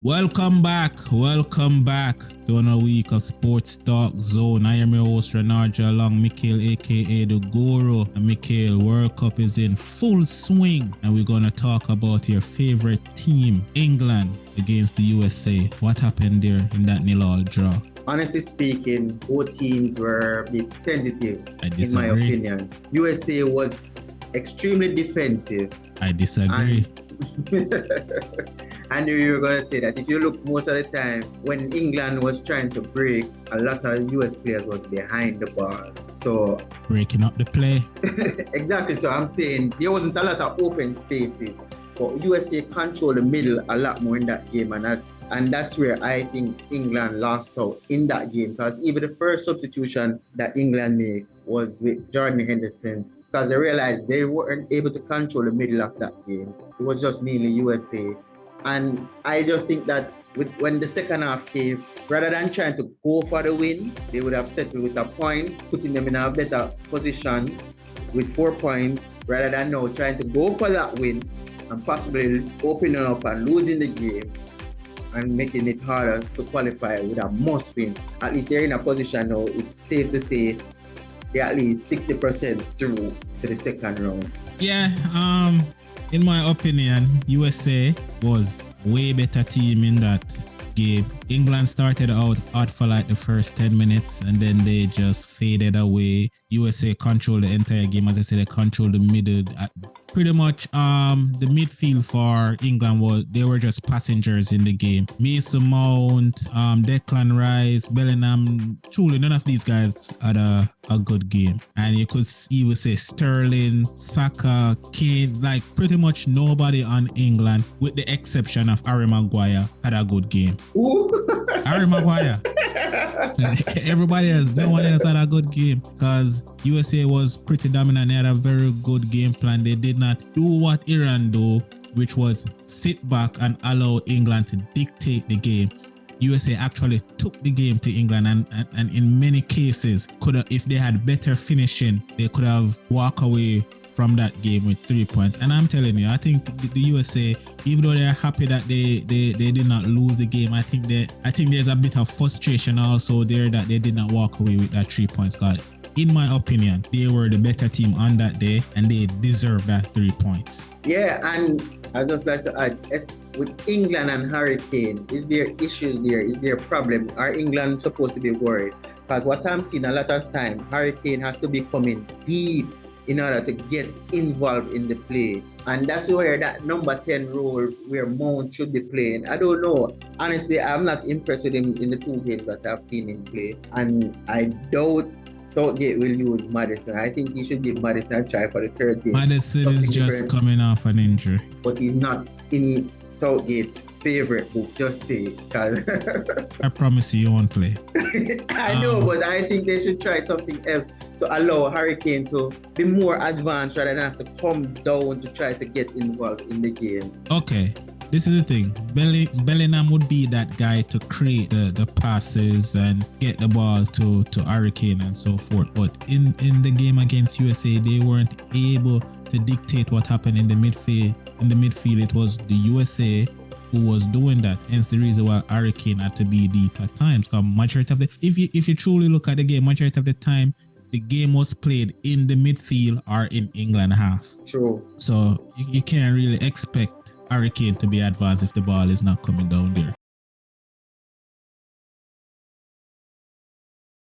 Welcome back to another week of Sports Talk Zone. I am your host Renarja along Mikhail aka the Guru. And Mikhail, World Cup is in full swing and we're gonna talk about your favorite team, England against the USA. What happened there in that 0-0 draw? Honestly speaking, both teams were a bit tentative in my opinion. USA was extremely defensive. I disagree. I knew you were going to say that. If you look most of the time, when England was trying to break, a lot of US players was behind the ball. So breaking up the play. Exactly. So I'm saying there wasn't a lot of open spaces, but USA controlled the middle a lot more in that game, and that's where I think England lost out in that game, because even the first substitution that England made was with Jordan Henderson, because they realized they weren't able to control the middle of that game. It was just mainly USA. And I just think that when the second half came, rather than trying to go for the win, they would have settled with a point, putting them in a better position with 4 points, rather than now trying to go for that win and possibly opening up and losing the game and making it harder to qualify with a must win. At least they're in a position now, it's safe to say they're at least 60% through to the second round. Yeah, in my opinion, USA was way better team in that game. England started out hot for like the first 10 minutes and then they just faded away. USA controlled the entire game. As I said, they controlled the middle. Pretty much the midfield for England they were just passengers in the game. Mason Mount, Declan Rice, Bellingham, truly none of these guys had a good game. And you could even say Sterling, Saka, Kane, like pretty much nobody on England, with the exception of Harry Maguire, had a good game. Harry Maguire. Everybody else, no one else had a good game, because USA was pretty dominant. They had a very good game plan. They did not do what Iran do, which was sit back and allow England to dictate the game. USA actually took the game to England and in many cases could have, if they had better finishing, they could have walked away from that game with 3 points. And I'm telling you, I think the USA, even though they're happy that they did not lose the game, I think there's a bit of frustration also there that they did not walk away with that 3 points. Because in my opinion, they were the better team on that day and they deserve that 3 points. Yeah, and I just like to add, with England and Harry Kane, is there issues there? Is there a problem? Are England supposed to be worried? Because what I'm seeing a lot of time, Harry Kane has to be coming deep in order to get involved in the play. And that's where that number 10 role where Mount should be playing. I don't know. Honestly, I'm not impressed with him in the 2 games that I've seen him play. And I doubt Southgate will use Maddison. I think he should give Maddison a try for the 3rd game. Maddison is just coming off an injury. But he's not in Southgate's favorite book, just say. I promise you won't play. I know, but I think they should try something else to allow Harry Kane to be more advanced rather than have to come down to try to get involved in the game. Okay. This is the thing. Bellingham would be that guy to create the passes and get the ball to Harry Kane and so forth. But in the game against USA, they weren't able to dictate what happened in the midfield. In the midfield, it was the USA who was doing that. Hence the reason why Harry Kane had to be deep at times. Because majority of if you truly look at the game, majority of the time, the game was played in the midfield or in England half. True. So you can't really expect Harry Kane to be advanced if the ball is not coming down there.